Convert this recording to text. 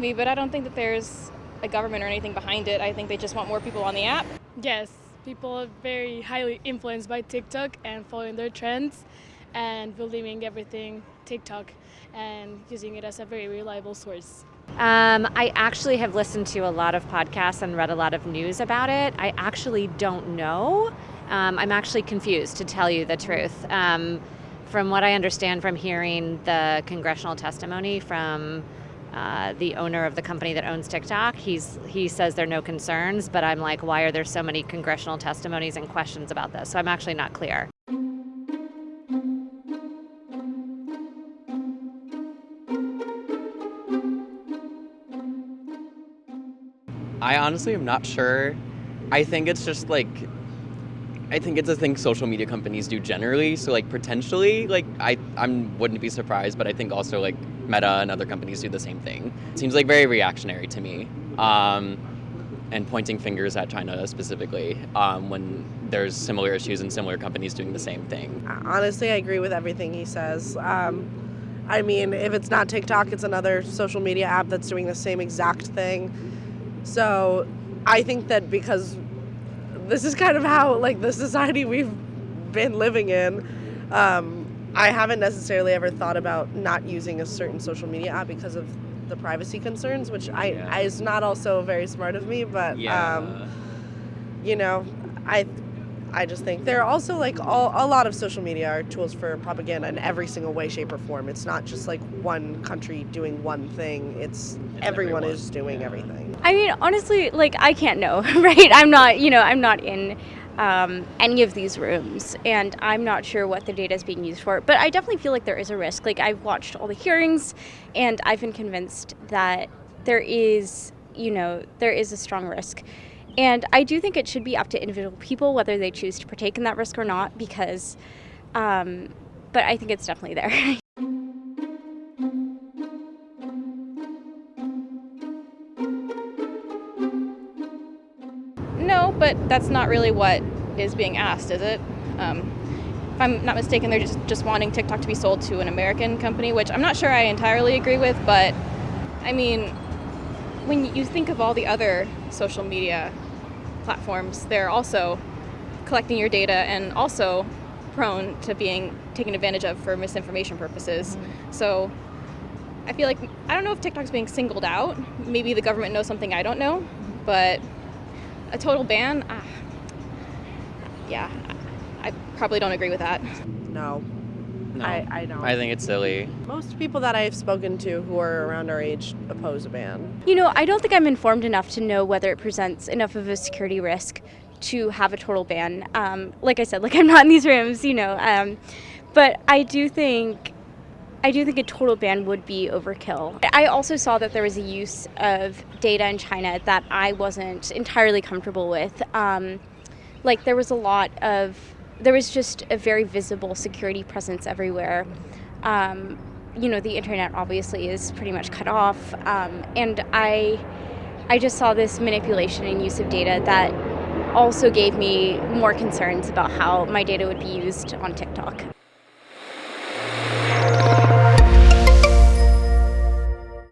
Maybe, but I don't think that there's a government or anything behind it. I think they just want more people on the app. Yes, people are very highly influenced by TikTok and following their trends and believing everything TikTok and using it as a very reliable source. I actually have listened to a lot of podcasts and read a lot of news about it. I actually don't know. I'm actually confused, to tell you the truth. From what I understand from hearing the congressional testimony from the owner of the company that owns TikTok, he says there are no concerns, but I'm like, why are there so many congressional testimonies and questions about this? So I'm actually not clear. I honestly am not sure. I think it's just like, I think it's a thing social media companies do generally. So like potentially, like I wouldn't be surprised, but I think also like Meta and other companies do the same thing. It seems like very reactionary to me, and pointing fingers at China specifically when there's similar issues and similar companies doing the same thing. Honestly, I agree with everything he says. I mean, if it's not TikTok, it's another social media app that's doing the same exact thing. So I think that because this is kind of how, like, the society we've been living in, I haven't necessarily ever thought about not using a certain social media app because of the privacy concerns, which is not also very smart of me, but, you know, I just think there are also, like, a lot of social media are tools for propaganda in every single way, shape, or form. It's not just, like, one country doing one thing. It's everyone is doing everything. I mean, honestly, like, I can't know, right? I'm not in any of these rooms, and I'm not sure what the data is being used for. But I definitely feel like there is a risk. Like, I've watched all the hearings, and I've been convinced that there is a strong risk. And I do think it should be up to individual people whether they choose to partake in that risk or not, because, but I think it's definitely there. No, but that's not really what is being asked, is it? If I'm not mistaken, they're just wanting TikTok to be sold to an American company, which I'm not sure I entirely agree with, but I mean, when you think of all the other social media platforms, they're also collecting your data and also prone to being taken advantage of for misinformation purposes. Mm-hmm. So I feel like, I don't know if TikTok's being singled out. Maybe the government knows something I don't know, but a total ban, yeah, I probably don't agree with that. No. I don't. I think it's silly. Most people that I've spoken to who are around our age oppose a ban. You know, I don't think I'm informed enough to know whether it presents enough of a security risk to have a total ban. Like I said, like, I'm not in these rooms, but I do think a total ban would be overkill. I also saw that there was a use of data in China that I wasn't entirely comfortable with. Like, there was just a very visible security presence everywhere. The internet obviously is pretty much cut off. And I just saw this manipulation and use of data that also gave me more concerns about how my data would be used on TikTok.